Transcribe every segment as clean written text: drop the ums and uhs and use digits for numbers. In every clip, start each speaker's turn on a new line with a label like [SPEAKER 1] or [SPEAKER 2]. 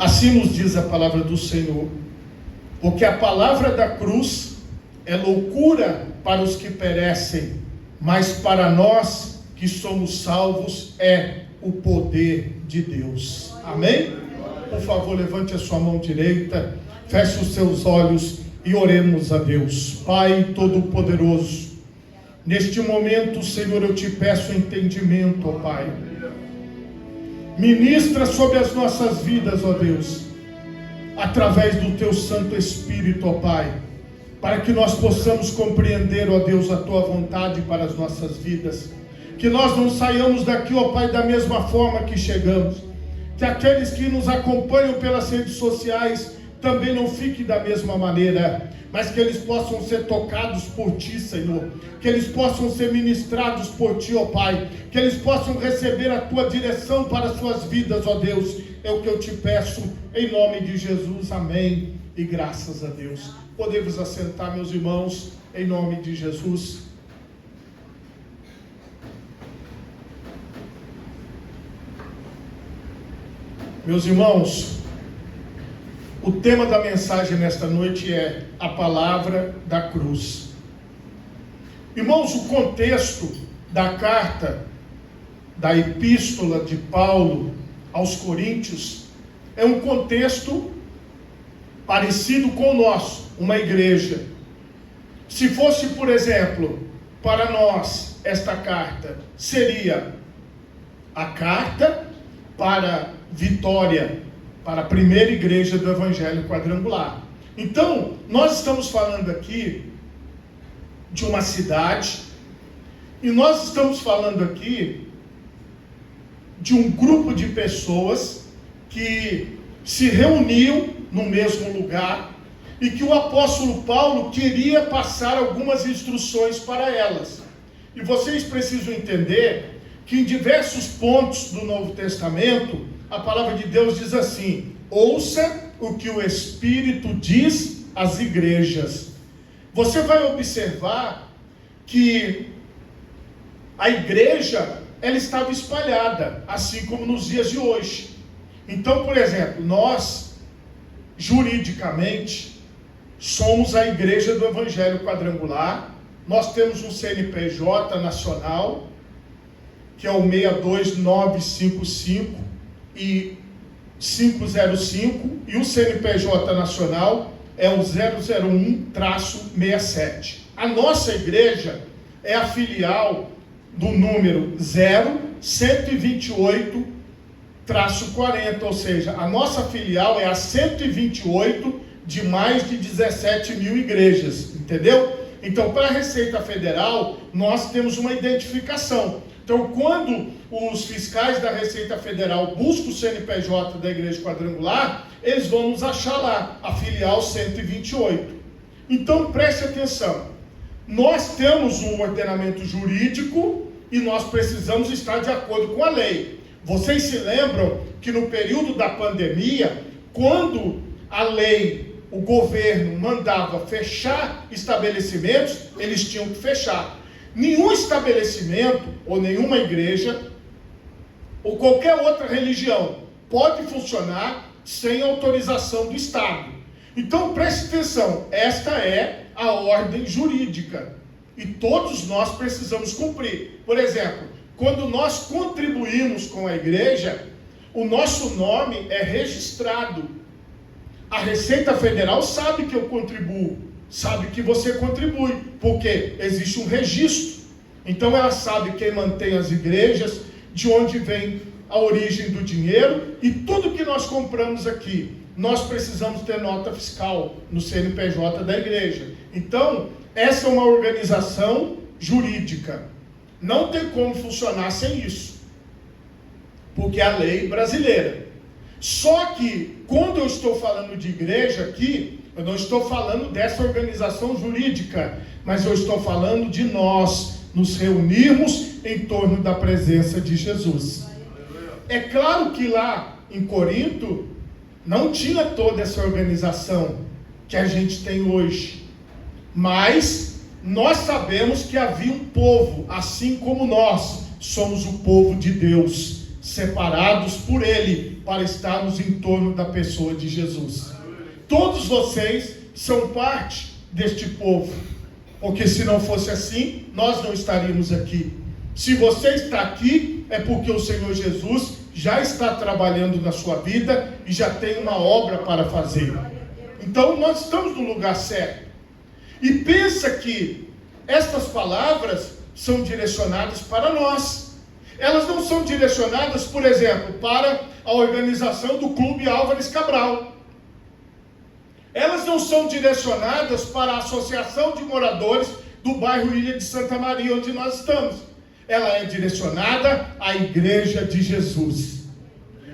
[SPEAKER 1] Assim nos diz a palavra do Senhor, porque a palavra da cruz é loucura para os que perecem, mas para nós que somos salvos é o poder de Deus. Amém? Por favor, levante a sua mão direita, feche os seus olhos e oremos a Deus. Pai Todo-Poderoso, neste momento, Senhor, eu te peço entendimento, ó Pai. Ministra sobre as nossas vidas, ó Deus, através do Teu Santo Espírito, ó Pai, para que nós possamos compreender, ó Deus, a Tua vontade para as nossas vidas. Que nós não saiamos daqui, ó Pai, da mesma forma que chegamos. Que aqueles que nos acompanham pelas redes sociais também não fiquem da mesma maneira, mas que eles possam ser tocados por Ti, Senhor, que eles possam ser ministrados por Ti, ó Pai, que eles possam receber a Tua direção para as suas vidas, ó Deus, é o que eu te peço, em nome de Jesus, amém, e graças a Deus. Podemos assentar, meus irmãos, em nome de Jesus. Meus irmãos, o tema da mensagem nesta noite é a palavra da cruz. Irmãos, o contexto da carta, da epístola de Paulo aos Coríntios, é um contexto parecido com o nosso, uma igreja. Se fosse, por exemplo, para nós, esta carta seria a carta para Vitória, para a primeira igreja do Evangelho Quadrangular. Então, nós estamos falando aqui de uma cidade, e nós estamos falando aqui de um grupo de pessoas que se reuniam no mesmo lugar, e que o apóstolo Paulo queria passar algumas instruções para elas. E vocês precisam entender que em diversos pontos do Novo Testamento, a palavra de Deus diz assim: ouça o que o Espírito diz às igrejas. Você vai observar que a igreja, ela estava espalhada, assim como nos dias de hoje. Então, por exemplo, nós, juridicamente, somos a igreja do Evangelho Quadrangular. Nós temos um CNPJ nacional, que é o 62955 e 505, e o CNPJ nacional é o 001-67. A nossa igreja é a filial do número 0128-40, ou seja, a nossa filial é a 128 de mais de 17 mil igrejas, entendeu? Então, para a Receita Federal, nós temos uma identificação. Então, quando os fiscais da Receita Federal buscam o CNPJ da Igreja Quadrangular, eles vão nos achar lá, a filial 128. Então, preste atenção. Nós temos um ordenamento jurídico e nós precisamos estar de acordo com a lei. Vocês se lembram que no período da pandemia, quando a lei, o governo mandava fechar estabelecimentos, eles tinham que fechar. Nenhum estabelecimento, ou nenhuma igreja, ou qualquer outra religião, pode funcionar sem autorização do Estado. Então, preste atenção, esta é a ordem jurídica, e todos nós precisamos cumprir. Por exemplo, quando nós contribuímos com a igreja, o nosso nome é registrado. A Receita Federal sabe que eu contribuo, sabe que você contribui, porque existe um registro. Então ela sabe quem mantém as igrejas, de onde vem a origem do dinheiro, e tudo que nós compramos aqui, nós precisamos ter nota fiscal no CNPJ da igreja. Então, essa é uma organização jurídica. Não tem como funcionar sem isso, porque é a lei brasileira. Só que, quando eu estou falando de igreja aqui, eu não estou falando dessa organização jurídica, mas eu estou falando de nós nos reunirmos em torno da presença de Jesus. É claro que lá em Corinto não tinha toda essa organização que a gente tem hoje, mas nós sabemos que havia um povo, assim como nós somos o povo de Deus, separados por Ele para estarmos em torno da pessoa de Jesus. Todos vocês são parte deste povo, porque se não fosse assim, nós não estaríamos aqui. Se você está aqui, é porque o Senhor Jesus já está trabalhando na sua vida e já tem uma obra para fazer. Então nós estamos no lugar certo. E pensa que estas palavras são direcionadas para nós. Elas não são direcionadas, por exemplo, para a organização do Clube Álvares Cabral. Elas não são direcionadas para a Associação de Moradores do bairro Ilha de Santa Maria, onde nós estamos. Ela é direcionada à Igreja de Jesus.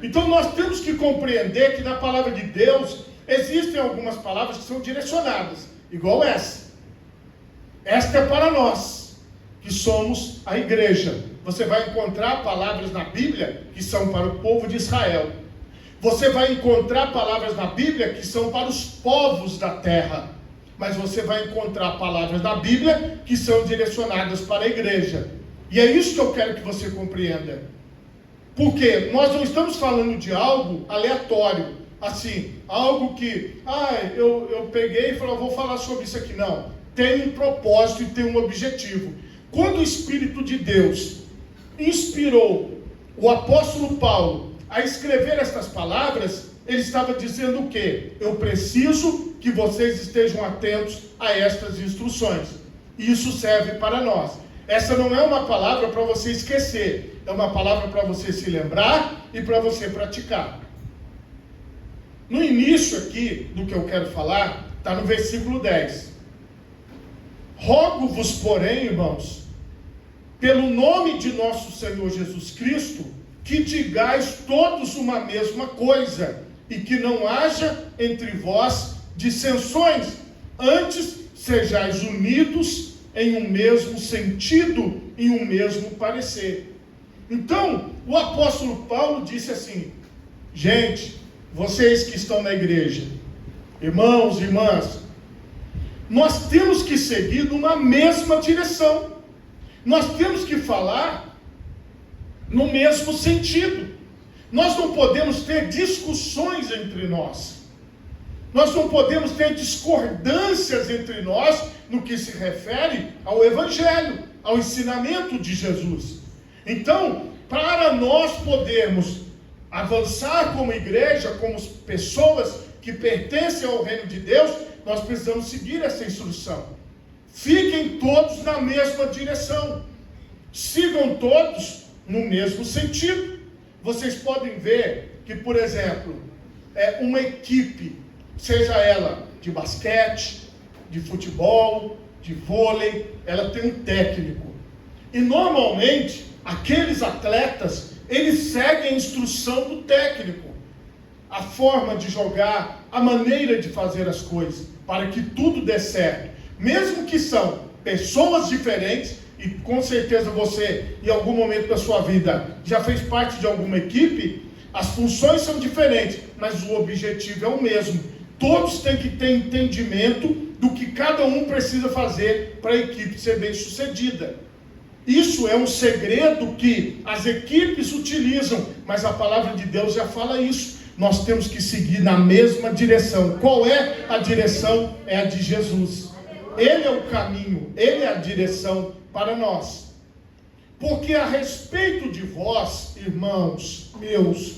[SPEAKER 1] Então nós temos que compreender que na palavra de Deus existem algumas palavras que são direcionadas, igual essa. Esta é para nós, que somos a igreja. Você vai encontrar palavras na Bíblia que são para o povo de Israel. Você vai encontrar palavras na Bíblia que são para os povos da terra. Mas você vai encontrar palavras na Bíblia que são direcionadas para a igreja. E é isso que eu quero que você compreenda. Porque nós não estamos falando de algo aleatório. Assim, algo que, eu peguei e falei, vou falar sobre isso aqui. Não, tem um propósito e tem um objetivo. Quando o Espírito de Deus inspirou o apóstolo Paulo a escrever estas palavras, ele estava dizendo o quê? Eu preciso que vocês estejam atentos a estas instruções. E isso serve para nós. Essa não é uma palavra para você esquecer, é uma palavra para você se lembrar e para você praticar. No início aqui do que eu quero falar, está no versículo 10. Rogo-vos, porém, irmãos, pelo nome de nosso Senhor Jesus Cristo, que digais todos uma mesma coisa, e que não haja entre vós dissensões, antes sejais unidos em um mesmo sentido, em um mesmo parecer. Então, o apóstolo Paulo disse assim: gente, vocês que estão na igreja, irmãos e irmãs, nós temos que seguir numa mesma direção. Nós temos que falar no mesmo sentido. Nós não podemos ter discussões entre nós. Nós não podemos ter discordâncias entre nós no que se refere ao Evangelho, ao ensinamento de Jesus. Então, para nós podermos avançar como igreja, como pessoas que pertencem ao reino de Deus, nós precisamos seguir essa instrução. Fiquem todos na mesma direção. Sigam todos no mesmo sentido. Vocês podem ver que, por exemplo, uma equipe, seja ela de basquete, de futebol, de vôlei, ela tem um técnico. E normalmente, aqueles atletas, eles seguem a instrução do técnico. A forma de jogar, a maneira de fazer as coisas, para que tudo dê certo. Mesmo que são pessoas diferentes, e com certeza você, em algum momento da sua vida, já fez parte de alguma equipe, as funções são diferentes, mas o objetivo é o mesmo. Todos têm que ter entendimento do que cada um precisa fazer para a equipe ser bem sucedida. Isso é um segredo que as equipes utilizam, mas a palavra de Deus já fala isso. Nós temos que seguir na mesma direção. Qual é a direção? É a de Jesus. Ele é o caminho, Ele é a direção para nós. Porque a respeito de vós, irmãos meus,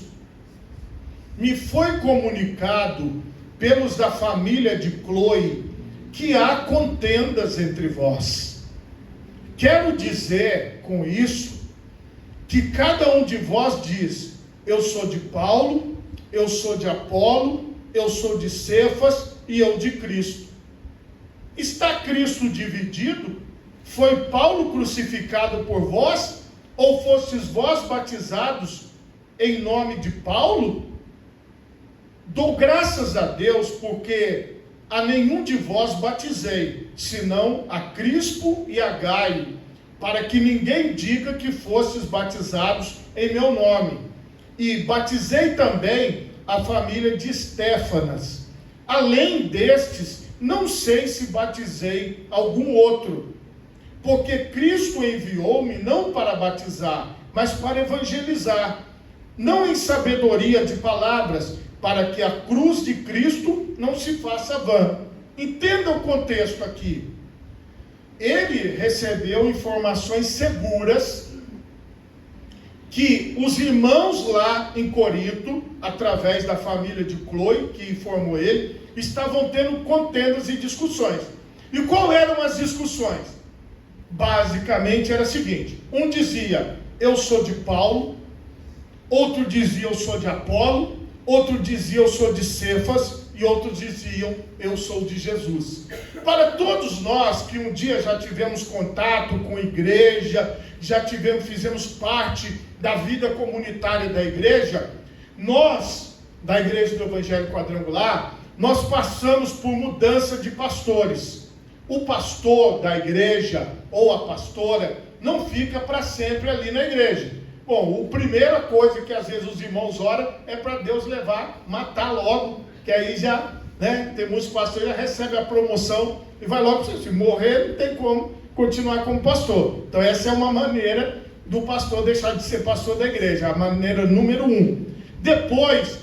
[SPEAKER 1] me foi comunicado pelos da família de Cloe que há contendas entre vós. Quero dizer com isso que cada um de vós diz: eu sou de Paulo, eu sou de Apolo, eu sou de Cefas e eu de Cristo. Está Cristo dividido? Foi Paulo crucificado por vós? Ou fostes vós batizados em nome de Paulo? Dou graças a Deus, porque a nenhum de vós batizei, senão a Crispo e a Gaio, para que ninguém diga que fostes batizados em meu nome. E batizei também a família de Estéfanas. Além destes, não sei se batizei algum outro, porque Cristo enviou-me não para batizar, mas para evangelizar, não em sabedoria de palavras, para que a cruz de Cristo não se faça vã. Entenda o contexto aqui. Ele recebeu informações seguras que os irmãos lá em Corinto, através da família de Cloe, que informou ele, estavam tendo contendas e discussões. E qual eram as discussões? Basicamente era o seguinte: um dizia, eu sou de Paulo, outro dizia, eu sou de Apolo, outro dizia, eu sou de Cefas, e outros diziam, eu sou de Jesus. Para todos nós que um dia já tivemos contato com igreja, fizemos parte da vida comunitária da igreja, nós, da Igreja do Evangelho Quadrangular, nós passamos por mudança de pastores. O pastor da igreja, ou a pastora, não fica para sempre ali na igreja. Bom, a primeira coisa que às vezes os irmãos oram é para Deus levar, matar logo, que aí já, né, tem muitos pastores que já recebem a promoção e vai logo, se morrer não tem como continuar como pastor. Então essa é uma maneira do pastor deixar de ser pastor da igreja, a maneira número 1. Depois,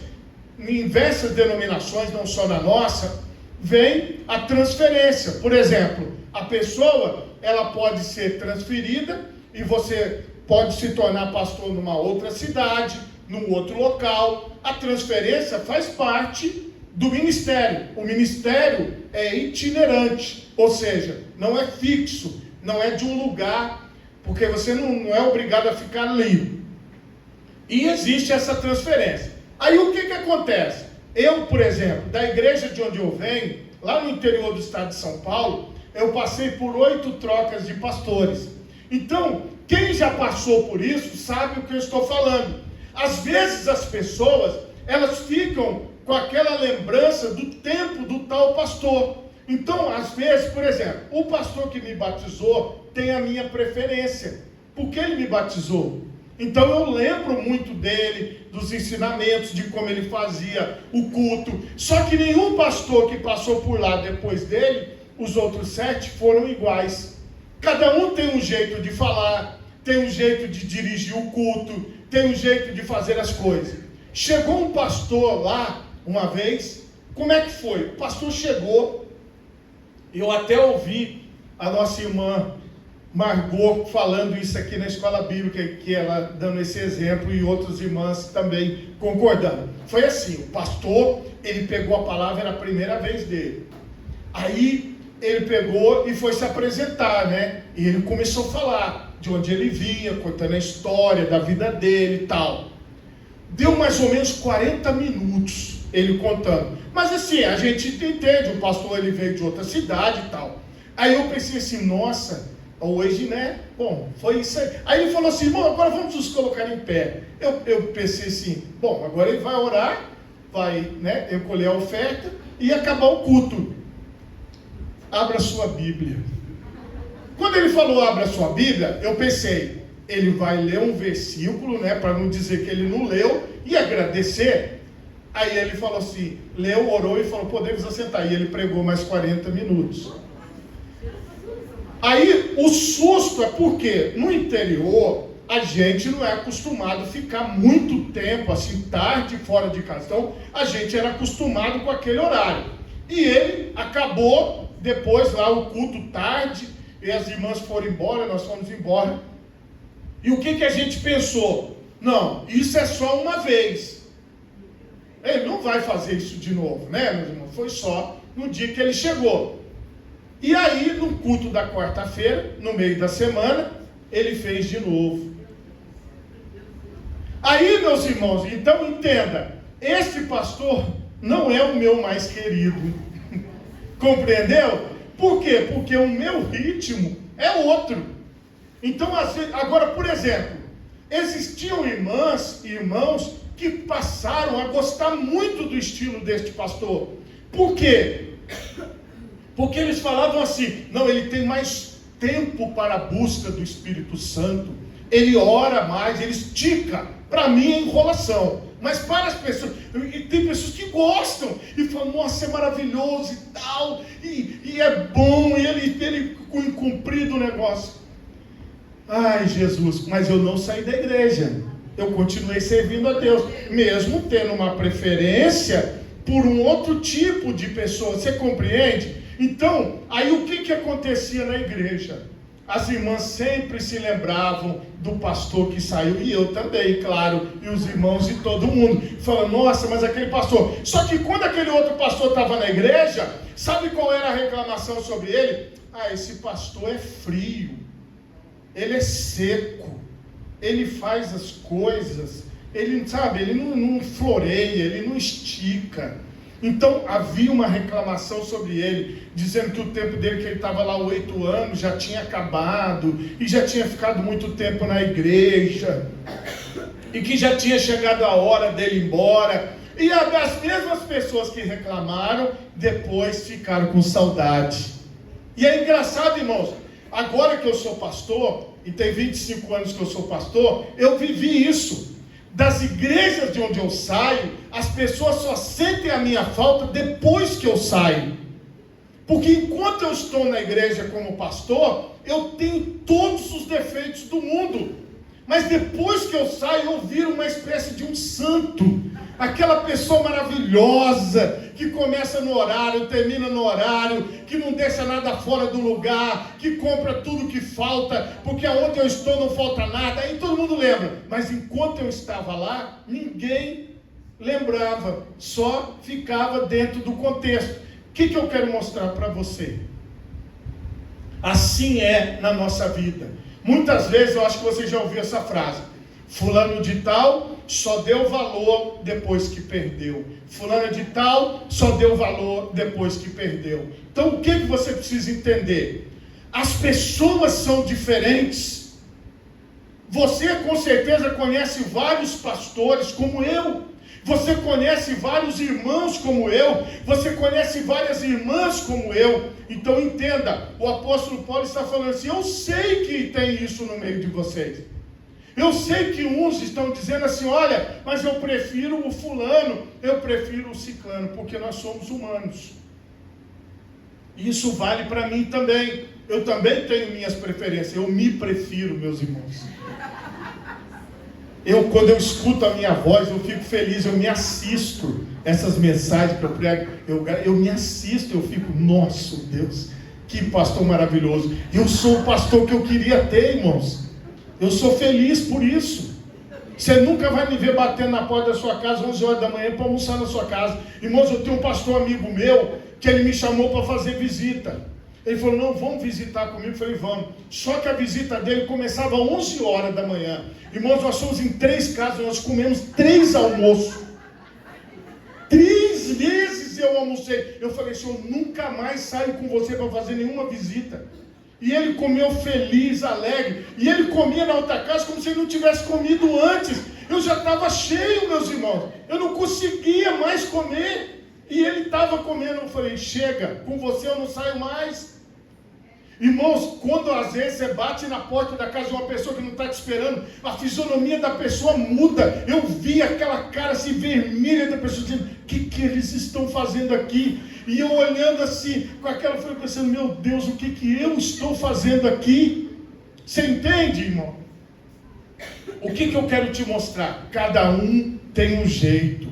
[SPEAKER 1] em diversas denominações, não só na nossa, vem a transferência. Por exemplo, a pessoa, ela pode ser transferida e você pode se tornar pastor numa outra cidade, num outro local. A transferência faz parte do ministério. O ministério é itinerante, ou seja, não é fixo, não é de um lugar, porque você não é obrigado a ficar ali. E existe essa transferência. Aí o que acontece? Eu, por exemplo, da igreja de onde eu venho, lá no interior do estado de São Paulo, eu passei por 8 trocas de pastores. Então, quem já passou por isso sabe o que eu estou falando. Às vezes as pessoas, elas ficam com aquela lembrança do tempo do tal pastor. Então, às vezes, por exemplo, o pastor que me batizou tem a minha preferência, porque ele me batizou. Então eu lembro muito dele, dos ensinamentos, de como ele fazia o culto. Só que nenhum pastor que passou por lá depois dele, os outros 7 foram iguais. Cada um tem um jeito de falar, tem um jeito de dirigir o culto, tem um jeito de fazer as coisas. Chegou um pastor lá, uma vez, como é que foi? O pastor chegou, eu até ouvi a nossa irmã Margot falando isso aqui na escola bíblica, que ela dando esse exemplo, e outras irmãs também concordando. Foi assim, o pastor, ele pegou a palavra, era a primeira vez dele. Aí ele pegou e foi se apresentar, né? E ele começou a falar de onde ele vinha, contando a história da vida dele e tal. Deu mais ou menos 40 minutos ele contando. Mas assim, a gente entende, o pastor ele veio de outra cidade e tal. Aí eu pensei assim, nossa, hoje, né? Bom, foi isso aí. Aí ele falou assim, irmão, agora vamos nos colocar em pé. Eu pensei assim, bom, agora ele vai orar, vai, né, recolher a oferta e acabar o culto. Abra sua Bíblia. Quando ele falou abra sua Bíblia, eu pensei, ele vai ler um versículo, né, para não dizer que ele não leu, e agradecer. Aí ele falou assim, leu, orou e falou, podemos assentar. E ele pregou mais 40 minutos. Aí o susto é porque no interior a gente não é acostumado a ficar muito tempo, assim, tarde fora de casa. Então a gente era acostumado com aquele horário. E ele acabou depois lá o culto tarde, e as irmãs foram embora, nós fomos embora. E o que a gente pensou? Não, isso é só uma vez. Ele não vai fazer isso de novo, né, meus irmãos? Foi só no dia que ele chegou. E aí, no culto da quarta-feira, no meio da semana, ele fez de novo. Aí, meus irmãos, então entenda, este pastor não é o meu mais querido. Compreendeu? Por quê? Porque o meu ritmo é outro. Então, agora, por exemplo, existiam irmãs e irmãos que passaram a gostar muito do estilo deste pastor. Por quê? Porque eles falavam assim, não, ele tem mais tempo para a busca do Espírito Santo, ele ora mais, ele estica. Para mim é enrolação, mas para as pessoas, e tem pessoas que gostam, e falam, nossa, é maravilhoso e tal, e é bom, e ele cumprido o negócio. Ai, Jesus, mas eu não saí da igreja, eu continuei servindo a Deus, mesmo tendo uma preferência por um outro tipo de pessoa. Você compreende? Então, aí o que acontecia na igreja? As irmãs sempre se lembravam do pastor que saiu, e eu também, claro, e os irmãos e todo mundo, falando, nossa, mas aquele pastor. Só que quando aquele outro pastor estava na igreja, sabe qual era a reclamação sobre ele? Ah, esse pastor é frio, ele é seco, ele faz as coisas, ele, sabe, ele não floreia, ele não estica. Então havia uma reclamação sobre ele, dizendo que o tempo dele, que ele estava lá 8 anos, já tinha acabado, e já tinha ficado muito tempo na igreja, e que já tinha chegado a hora dele ir embora. E as mesmas pessoas que reclamaram, depois ficaram com saudade. E é engraçado, irmãos, agora que eu sou pastor, e tem 25 anos que eu sou pastor, eu vivi isso. Das igrejas de onde eu saio, as pessoas só sentem a minha falta depois que eu saio. Porque enquanto eu estou na igreja como pastor, eu tenho todos os defeitos do mundo. Mas depois que eu saio, eu viro uma espécie de um santo. Aquela pessoa maravilhosa, que começa no horário, termina no horário, que não deixa nada fora do lugar, que compra tudo que falta, porque aonde eu estou não falta nada. Aí todo mundo lembra. Mas enquanto eu estava lá, ninguém lembrava, só ficava dentro do contexto. O que eu quero mostrar para você? Assim é na nossa vida. Muitas vezes eu acho que você já ouviu essa frase: fulano de tal só deu valor depois que perdeu. Fulano de tal só deu valor depois que perdeu. Então o que você precisa entender? As pessoas são diferentes. Você com certeza conhece vários pastores como eu. Você conhece vários irmãos como eu. Você conhece várias irmãs como eu. Então entenda, o apóstolo Paulo está falando assim: eu sei que tem isso no meio de vocês. Eu sei que uns estão dizendo assim: olha, mas eu prefiro o fulano, eu prefiro o ciclano, porque nós somos humanos. Isso vale para mim também. Eu também tenho minhas preferências. Eu me prefiro, meus irmãos. Quando eu escuto a minha voz, eu fico feliz, eu me assisto. Essas mensagens que eu prego, eu me assisto, eu fico, nossa Deus, que pastor maravilhoso. Eu sou o pastor que eu queria ter, irmãos. Eu sou feliz por isso. Você nunca vai me ver batendo na porta da sua casa 11 horas da manhã para almoçar na sua casa. Irmãos, eu tenho um pastor amigo meu, que ele me chamou para fazer visita. Ele falou: não, vamos visitar comigo. Eu falei: vamos. Só que a visita dele começava às 11 horas da manhã. Irmãos, nós fomos em 3 casas, nós comemos 3 almoços. 3 vezes eu almocei. Eu falei: senhor, nunca mais saio com você para fazer nenhuma visita. E ele comeu feliz, alegre. E ele comia na outra casa como se ele não tivesse comido antes. Eu já estava cheio, meus irmãos. Eu não conseguia mais comer. E ele estava comendo. Eu falei: chega, com você eu não saio mais. Irmãos, quando às vezes você bate na porta da casa de uma pessoa que não está te esperando, a fisionomia da pessoa muda. Eu vi aquela cara assim vermelha da pessoa dizendo: o que eles estão fazendo aqui? E eu olhando assim, com aquela, eu falei pensando: meu Deus, o que eu estou fazendo aqui? Você entende, irmão? O que eu quero te mostrar? Cada um tem um jeito.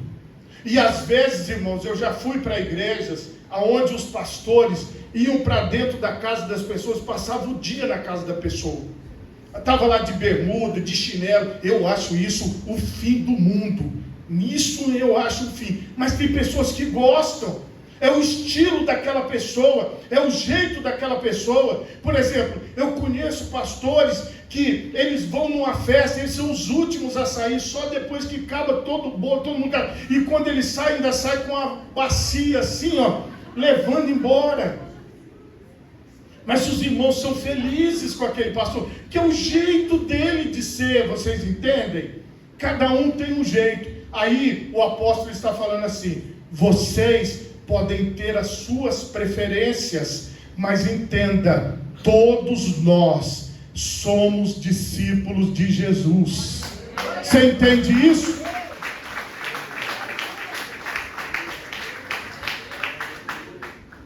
[SPEAKER 1] E às vezes, irmãos, eu já fui para igrejas onde os pastores iam para dentro da casa das pessoas, passavam o dia na casa da pessoa. Estava lá de bermuda, de chinelo. Eu acho isso o fim do mundo. Nisso eu acho o fim. Mas tem pessoas que gostam. É o estilo daquela pessoa, é o jeito daquela pessoa. Por exemplo, eu conheço pastores que eles vão numa festa, eles são os últimos a sair, só depois que acaba todo o bolo, todo mundo. E quando eles saem, ainda saem com uma bacia assim, ó, levando embora. Mas os irmãos são felizes com aquele pastor, que é o jeito dele de ser, vocês entendem? Cada um tem um jeito. Aí o apóstolo está falando assim: vocês podem ter as suas preferências, mas entenda, todos nós somos discípulos de Jesus. Você entende isso?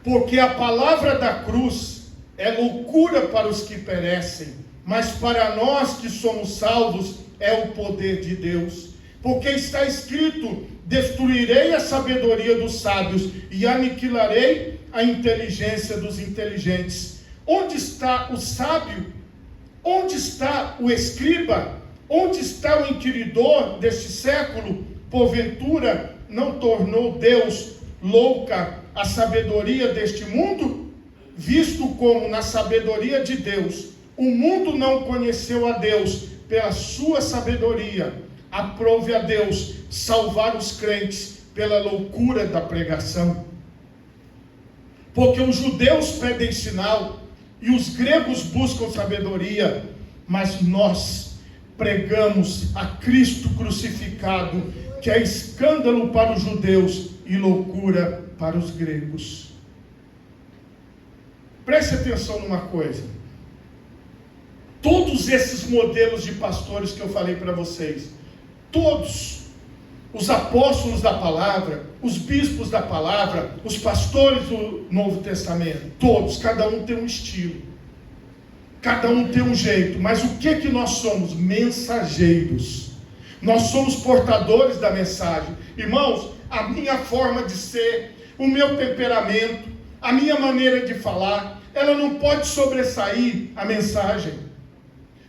[SPEAKER 1] Porque a palavra da cruz é loucura para os que perecem, mas para nós que somos salvos é o poder de Deus. Porque está escrito: destruirei a sabedoria dos sábios e aniquilarei a inteligência dos inteligentes. Onde está o sábio? Onde está o escriba? Onde está o inquiridor deste século? Porventura não tornou Deus louca a sabedoria deste mundo? Visto como na sabedoria de Deus o mundo não conheceu a Deus pela sua sabedoria, aprove a Deus salvar os crentes pela loucura da pregação. Porque os judeus pedem sinal e os gregos buscam sabedoria, mas nós pregamos a Cristo crucificado, que é escândalo para os judeus e loucura para os gregos. Preste atenção numa coisa. Todos esses modelos de pastores que eu falei para vocês, todos, os apóstolos da palavra, os bispos da palavra, os pastores do Novo Testamento, todos, cada um tem um estilo, cada um tem um jeito, mas o que nós somos? Mensageiros. Nós somos portadores da mensagem. Irmãos, a minha forma de ser, o meu temperamento, a minha maneira de falar, ela não pode sobressair a mensagem.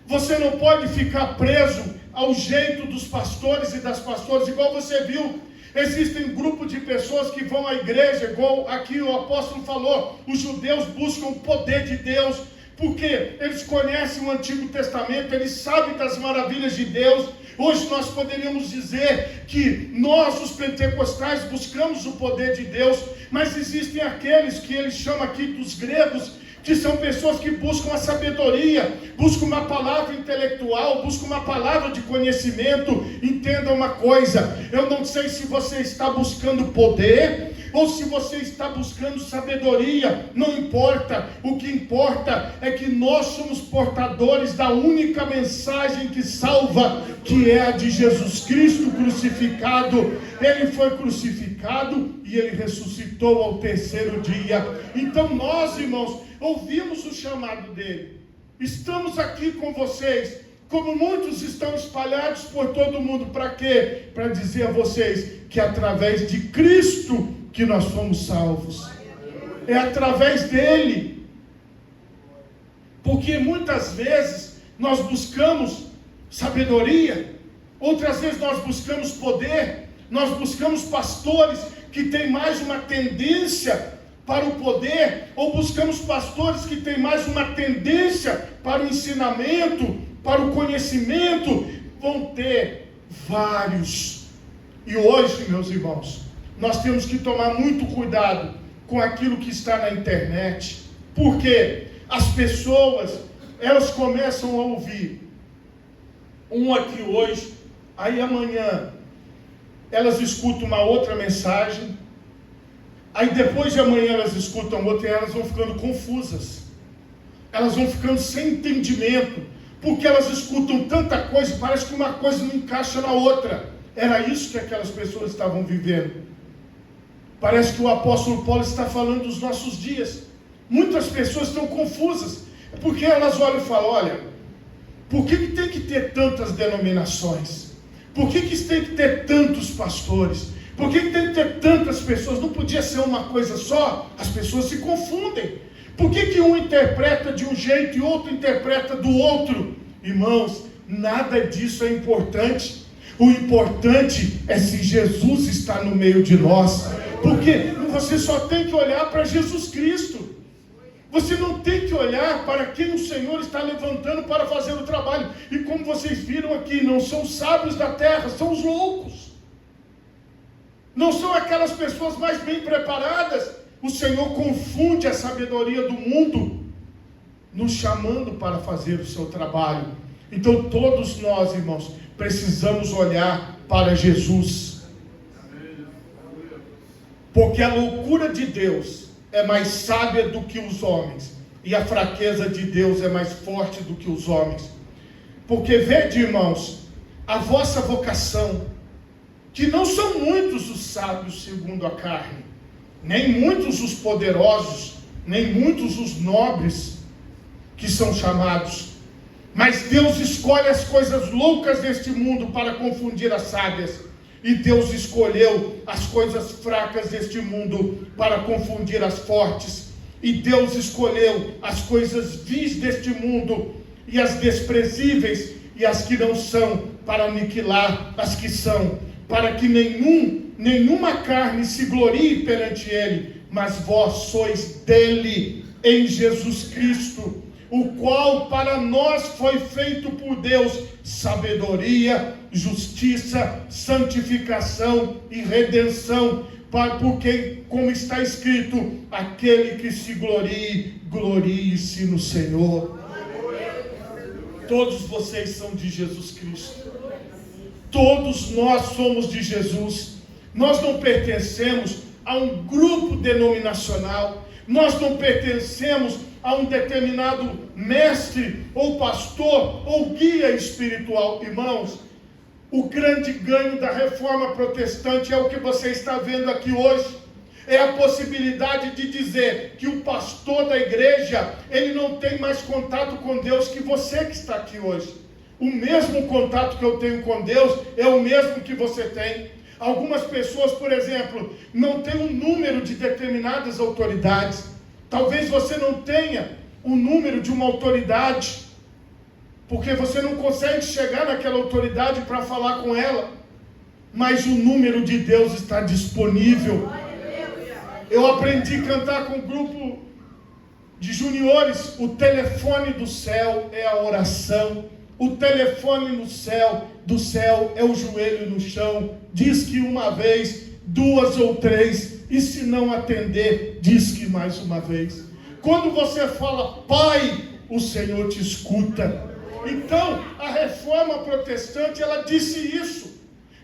[SPEAKER 1] Você não pode ficar preso ao jeito dos pastores e das pastoras, igual você viu. Existem grupos de pessoas que vão à igreja, igual aqui o apóstolo falou, os judeus buscam o poder de Deus, porque eles conhecem o Antigo Testamento, eles sabem das maravilhas de Deus. Hoje nós poderíamos dizer que nós, os pentecostais, buscamos o poder de Deus, mas existem aqueles que ele chama aqui dos gregos, que são pessoas que buscam a sabedoria, buscam uma palavra intelectual, buscam uma palavra de conhecimento. Entenda uma coisa, eu não sei se você está buscando poder, ou se você está buscando sabedoria, não importa. O que importa é que nós somos portadores da única mensagem que salva, que é a de Jesus Cristo crucificado. Ele foi crucificado e ele ressuscitou ao terceiro dia. Então nós, irmãos, ouvimos o chamado dele. Estamos aqui com vocês, como muitos estão espalhados por todo mundo. Para quê? Para dizer a vocês que é através de Cristo que nós fomos salvos. É através dele. Porque muitas vezes nós buscamos sabedoria, outras vezes nós buscamos poder, nós buscamos pastores que têm mais uma tendência para o poder, ou buscamos pastores que têm mais uma tendência para o ensinamento, para o conhecimento. Vão ter vários. E hoje, meus irmãos, nós temos que tomar muito cuidado com aquilo que está na internet, porque as pessoas, elas começam a ouvir um aqui hoje, aí amanhã elas escutam uma outra mensagem, aí depois de amanhã elas escutam outra, e elas vão ficando confusas, elas vão ficando sem entendimento, porque elas escutam tanta coisa, parece que uma coisa não encaixa na outra. Era isso que aquelas pessoas estavam vivendo. Parece que o apóstolo Paulo está falando dos nossos dias. Muitas pessoas estão confusas, porque elas olham e falam: olha, por que tem que ter tantas denominações? Por que tem que ter tantos pastores? Por que tem que ter tantas pessoas? Não podia ser uma coisa só? As pessoas se confundem. Por que um interpreta de um jeito e outro interpreta do outro? Irmãos, nada disso é importante. O importante é se Jesus está no meio de nós. Porque você só tem que olhar para Jesus Cristo. Você não tem que olhar para quem o Senhor está levantando para fazer o trabalho. E como vocês viram aqui, não são os sábios da terra, são os loucos. Não são aquelas pessoas mais bem preparadas. O Senhor confunde a sabedoria do mundo, nos chamando para fazer o seu trabalho. Então todos nós, irmãos, precisamos olhar para Jesus. Porque a loucura de Deus é mais sábia do que os homens, e a fraqueza de Deus é mais forte do que os homens. Porque vede, irmãos, a vossa vocação, que não são muitos os sábios segundo a carne, nem muitos os poderosos, nem muitos os nobres que são chamados, Mas Deus escolhe as coisas loucas deste mundo para confundir as sábias. E Deus escolheu as coisas fracas deste mundo para confundir as fortes. E Deus escolheu as coisas vis deste mundo e as desprezíveis e as que não são, para aniquilar as que são, para que nenhuma carne se glorie perante Ele, mas vós sois dele em Jesus Cristo, o qual para nós foi feito por Deus sabedoria, justiça, santificação e redenção, porque, como está escrito, aquele que se glorie, glorie-se no Senhor. Todos vocês são de Jesus Cristo. Todos nós somos de Jesus. Nós não pertencemos a um grupo denominacional. Nós não pertencemos a um determinado mestre, ou pastor, ou guia espiritual. Irmãos, o grande ganho da reforma protestante é o que você está vendo aqui hoje. É a possibilidade de dizer que o pastor da igreja, ele não tem mais contato com Deus que você que está aqui hoje. O mesmo contato que eu tenho com Deus é o mesmo que você tem. Algumas pessoas, por exemplo, não têm um número de determinadas autoridades. Talvez você não tenha o número de uma autoridade, porque você não consegue chegar naquela autoridade para falar com ela. Mas o número de Deus está disponível. Eu aprendi a cantar com um grupo de juniores. O telefone do céu é a oração. O telefone do céu é o joelho no chão. Diz que uma vez, duas ou três, e se não atender, diz que mais uma vez. Quando você fala Pai, o Senhor te escuta. Então, a reforma protestante, ela disse isso,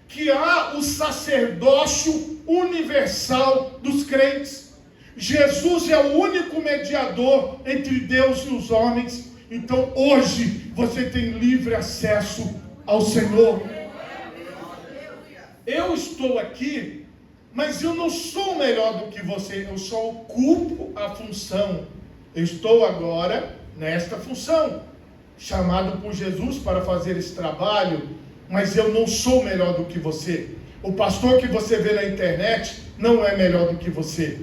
[SPEAKER 1] que há o sacerdócio universal dos crentes. Jesus é o único mediador entre Deus e os homens. Então hoje você tem livre acesso ao Senhor. Eu estou aqui, mas eu não sou melhor do que você. Eu só ocupo a função. Eu estou agora nesta função, chamado por Jesus para fazer esse trabalho. Mas eu não sou melhor do que você. O pastor que você vê na internet não é melhor do que você.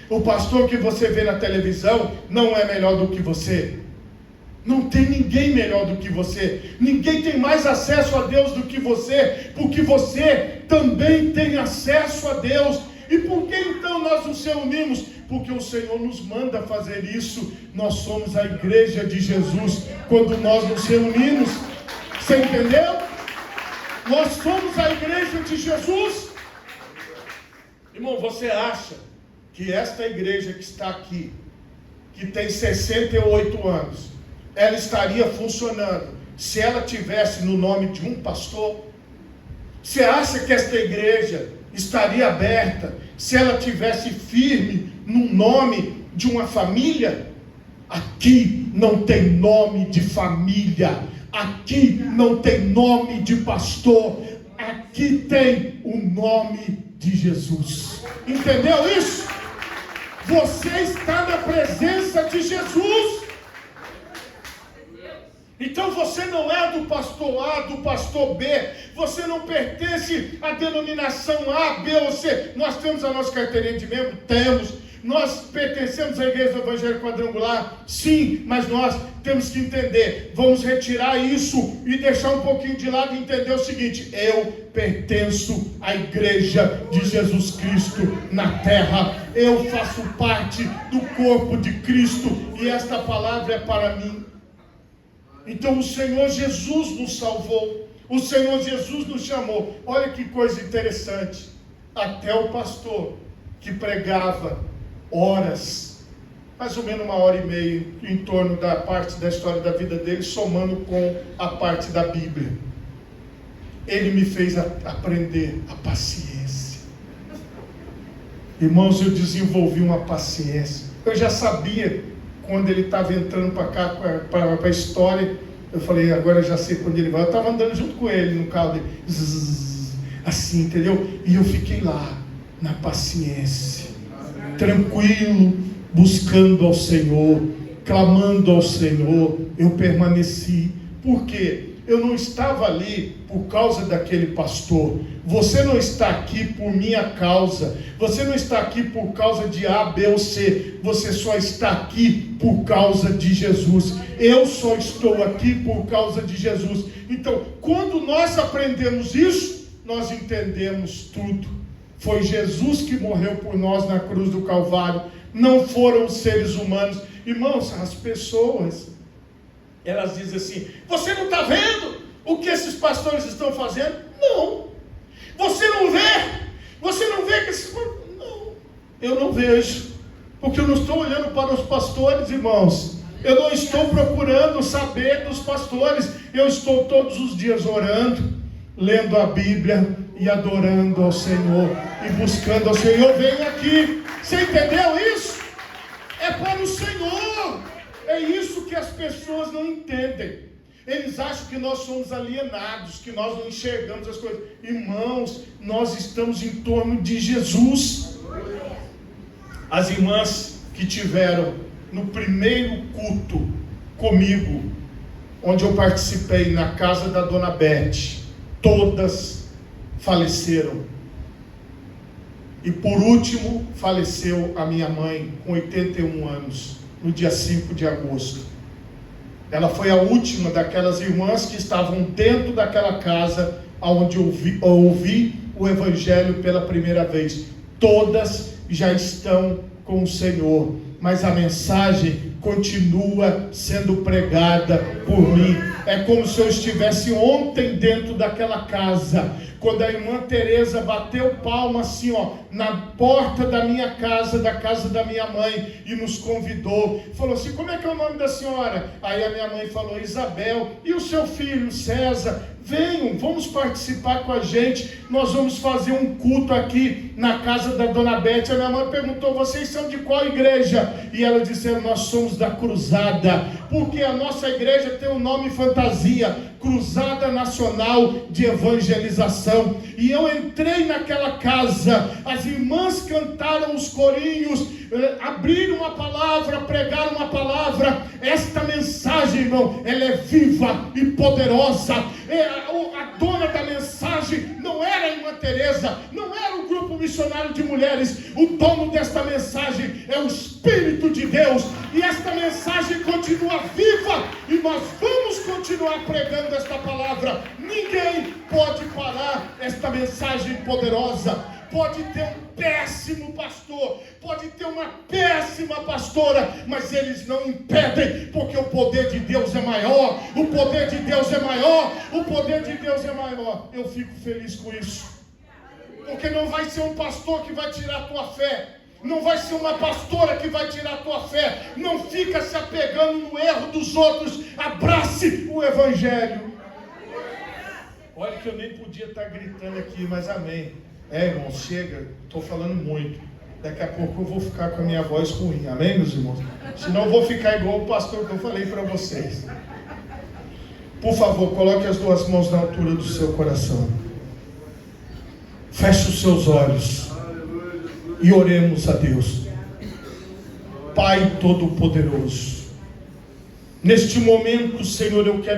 [SPEAKER 1] O pastor que você vê na televisão não é melhor do que você. Não tem ninguém melhor do que você. Ninguém tem mais acesso a Deus do que você, porque você também tem acesso a Deus. E por que então nós nos reunimos? Porque o Senhor nos manda fazer isso. Nós somos a igreja de Jesus quando nós nos reunimos. Você entendeu? Nós somos a igreja de Jesus. Irmão, você acha que esta igreja que está aqui, que tem 68 anos, ela estaria funcionando se ela tivesse no nome de um pastor? Você acha que esta igreja estaria aberta se ela tivesse firme no nome de uma família? Aqui não tem nome de família. Aqui não tem nome de pastor. Aqui tem o nome de Jesus. Entendeu isso? Você está na presença de Jesus. Então você não é do pastor A, do pastor B. Você não pertence à denominação A, B ou C. Nós temos a nossa carteirinha de membro? Temos. Nós pertencemos à Igreja do Evangelho Quadrangular? Sim, mas nós temos que entender. Vamos retirar isso e deixar um pouquinho de lado e entender o seguinte: eu pertenço à Igreja de Jesus Cristo na terra. Eu faço parte do corpo de Cristo e esta palavra é para mim. Então o Senhor Jesus nos salvou. O Senhor Jesus nos chamou. Olha que coisa interessante. Até o pastor que pregava horas, mais ou menos 1h30, em torno da parte da história da vida dele, somando com a parte da Bíblia, ele me fez aprender a paciência. Irmãos, eu desenvolvi uma paciência. Eu já sabia quando ele estava entrando para cá, para a história. Eu falei, agora eu já sei quando ele vai. Eu estava andando junto com ele no carro dele, assim, entendeu? E eu fiquei lá, na paciência, tranquilo, buscando ao Senhor, clamando ao Senhor. Eu permaneci, Por quê? Eu não estava ali por causa daquele pastor. Você não está aqui por minha causa. Você não está aqui por causa de A, B ou C. Você só está aqui por causa de Jesus. Eu só estou aqui por causa de Jesus. Então, quando nós aprendemos isso, nós entendemos tudo. Foi Jesus que morreu por nós na cruz do Calvário. Não foram os seres humanos. Irmãos, as pessoas, elas dizem assim: você não está vendo o que esses pastores estão fazendo? Não. Você não vê? Você não vê que esses... Não, eu não vejo. Porque eu não estou olhando para os pastores, irmãos. Eu não estou procurando saber dos pastores. Eu estou todos os dias orando, lendo a Bíblia e adorando ao Senhor e buscando ao Senhor. Eu venho aqui. Você entendeu isso? É para o Senhor. É isso que as pessoas não entendem. Eles acham que nós somos alienados, que nós não enxergamos as coisas. Irmãos, nós estamos em torno de Jesus. As irmãs que tiveram no primeiro culto comigo, onde eu participei na casa da Dona Beth, todas faleceram. E por último, faleceu a minha mãe, com 81 anos, no dia 5 de agosto. Ela foi a última daquelas irmãs que estavam dentro daquela casa, onde eu ouvi o Evangelho pela primeira vez. Todas já estão com o Senhor, mas a mensagem continua sendo pregada por mim. É como se eu estivesse ontem dentro daquela casa, quando a irmã Teresa bateu palma assim, na porta da minha casa, da casa da minha mãe, e nos convidou. Falou assim: como é que é o nome da senhora? Aí a minha mãe falou: Isabel. E o seu filho, César? Venham, vamos participar com a gente. Nós vamos fazer um culto aqui na casa da Dona Beth. A minha mãe perguntou: vocês são de qual igreja? E ela disse: nós somos da Cruzada, porque a nossa igreja tem um nome fantasia, Cruzada Nacional de Evangelização. E eu entrei naquela casa, as irmãs cantaram os corinhos, abriram uma palavra, pregaram uma palavra. Esta mensagem, irmão, ela é viva e poderosa. A dona da mensagem não era a irmã Teresa, não era o grupo missionário de mulheres. O dono desta mensagem é o Espírito de Deus, e esta mensagem continua viva, e nós vamos continuar pregando esta palavra. Ninguém pode parar esta mensagem poderosa. Pode ter um péssimo pastor, pode ter uma péssima pastora, mas eles não impedem, porque o poder de Deus é maior, o poder de Deus é maior, o poder de Deus é maior. Eu fico feliz com isso, porque não vai ser um pastor que vai tirar a tua fé, não vai ser uma pastora que vai tirar a tua fé. Não fica se apegando no erro dos outros, abrace o Evangelho. Olha que eu nem podia estar gritando aqui, mas amém. Irmão, chega, estou falando muito. Daqui a pouco eu vou ficar com a minha voz ruim, amém, meus irmãos? Senão eu vou ficar igual o pastor que eu falei para vocês. Por favor, coloque as duas mãos na altura do seu coração. Feche os seus olhos e oremos a Deus. Pai Todo-Poderoso, neste momento, Senhor, eu quero